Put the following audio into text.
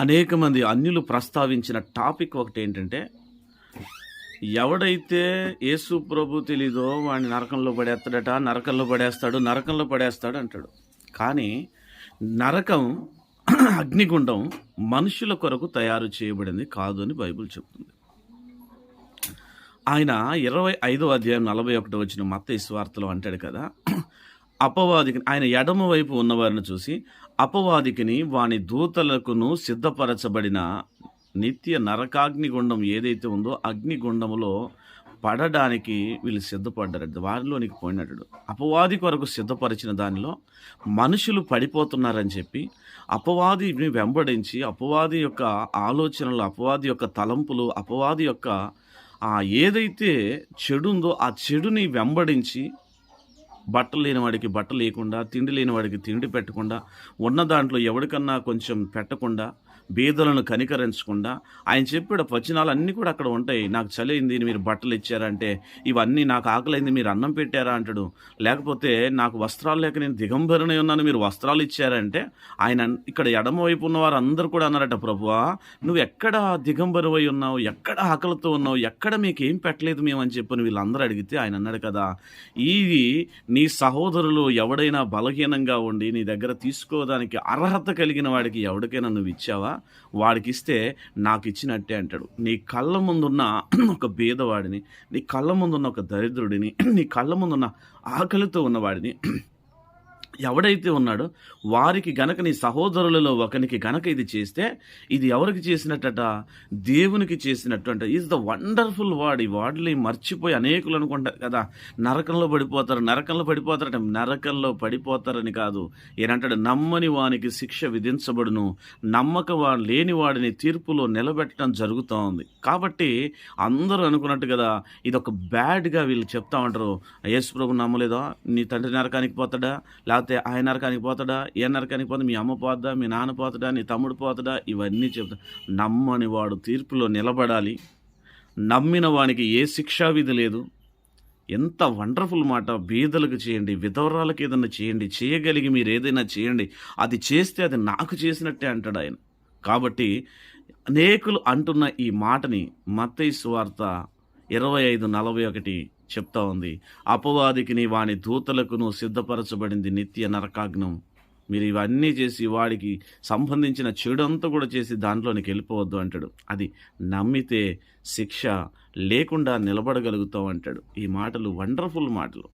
అనేక మంది అన్యులు ప్రస్తావించిన టాపిక్ ఒకటేంటంటే, ఎవడైతే యేసు ప్రభు తెలీదో వాడిని నరకంలో పడేస్తాడట, నరకంలో పడేస్తాడు అంటాడు. కానీ నరకం అగ్నిగుండం మనుషుల కొరకు తయారు చేయబడింది కాదు అని బైబిల్ చెప్తుంది. ఆయన 25వ అధ్యాయం 41 వచ్చిన మత్తయి సువార్తలో అంటాడు కదా, అపవాదికి ఆయన ఎడమ వైపు ఉన్నవారిని చూసి అపవాదికిని వాని దూతలకును సిద్ధపరచబడిన నిత్య నరకాగ్నిగుండం ఏదైతే ఉందో అగ్నిగుండములో పడడానికి వీళ్ళు సిద్ధపడ్డారు. వారిలోనికి పోయినట్టు అపవాది కొరకు సిద్ధపరిచిన దానిలో మనుషులు పడిపోతున్నారని చెప్పి అపవాదిని వెంబడించి అపవాది యొక్క ఆలోచనలు, అపవాది యొక్క తలంపులు, అపవాది యొక్క ఏదైతే చెడు ఉందో ఆ చెడుని వెంబడించి బట్టలు లేని వాడికి బట్టలు లేకుండా, తిండి లేని వాడికి తిండి పెట్టకుండా, ఉన్న దాంట్లో ఎవరికన్నా కొంచెం పెట్టకుండా, బీదలను కనికరించకుండా, ఆయన చెప్పాడు వచనాలు అన్నీ కూడా అక్కడ ఉంటాయి. నాకు చలింది మీరు బట్టలు ఇచ్చారంటే, ఇవన్నీ నాకు ఆకలింది మీరు అన్నం పెట్టారా అంటాడు. లేకపోతే నాకు వస్త్రాలు లేక నేను దిగంబరునై ఉన్నాను మీరు వస్త్రాలు ఇచ్చారంటే, ఆయన ఇక్కడ ఎడమవైపు ఉన్న వారు అందరూ కూడా అన్నారట, ప్రభువా నువ్వు ఎక్కడ దిగంబరువై ఉన్నావు, ఎక్కడ ఆకలితో ఉన్నావు, ఎక్కడ మీకేం పెట్టలేదు మేము అని చెప్పని వీళ్ళందరూ అడిగితే ఆయన అన్నాడు కదా, ఇది నీ సహోదరులు ఎవడైనా బలహీనంగా ఉండి నీ దగ్గర తీసుకోవడానికి అర్హత కలిగిన వాడికి ఎవరికైనా నువ్వు ఇచ్చావా, వాడికి ఇస్తే నాకు ఇచ్చినట్టే అంటాడు. నీ కళ్ళ ముందున్న ఒక బీదవాడిని, నీ కళ్ళ ముందున్న ఒక దరిద్రుడిని, నీ కళ్ళ ముందున్న ఆకలితో ఉన్నవాడిని ఎవడైతే ఉన్నాడో వారికి గనక నీ సహోదరులలో ఒకనికి గనక ఇది చేస్తే ఇది ఎవరికి చేసినట్టట, దేవునికి చేసినట్టు అంట. Is the wonderful word. ఈ వర్డ్ని మర్చిపోయి అనేకులు అనుకుంటారు కదా నరకంలో పడిపోతారట. నరకంలో పడిపోతారని కాదు, ఏనంటాడు నమ్మని వానికి శిక్ష విధించబడును, లేని వాడిని తీర్పులో నిలబెట్టడం జరుగుతూ ఉంది. కాబట్టి అందరూ అనుకున్నట్టు కదా ఇది ఒక బ్యాడ్గా వీళ్ళు చెప్తా ఉంటారు, యేసు ప్రభు నమ్మలేదా నీ తండ్రి నరకానికి పోతాడా, లేకపోతే ఆయన నరకానికి పోతాడా, ఏ నరకానికి పోతా, మీ అమ్మ పోతుందా, మీ నాన్న పోతాడా, నీ తమ్ముడు పోతాడా, ఇవన్నీ చెప్తా. నమ్మని వాడు తీర్పులో నిలబడాలి, నమ్మిన వానికి ఏ శిక్షా విధి లేదు. ఎంత వండర్ఫుల్ మాట. బీదలకు చేయండి, విధవరాలకు ఏదైనా చేయండి, చేయగలిగి మీరు ఏదైనా చేయండి, అది చేస్తే అది నాకు చేసినట్టే అంటాడు ఆయన. కాబట్టి అనేకులు అంటున్న ఈ మాటని మత్తయి సువార్త 25:41 చెప్తా ఉంది. అపవాదికిని వాని దూతలకును సిద్ధపరచబడింది నిత్య నరకాగ్నం. మీరు ఇవన్నీ చేసి వాడికి సంబంధించిన చెడంతా కూడా చేసి దాంట్లోనికి వెళ్ళిపోవద్దు అంటాడు. అది నమ్మితే శిక్ష లేకుండా నిలబడగలుగుతాం అంటాడు. ఈ మాటలు వండర్ఫుల్ మాటలు.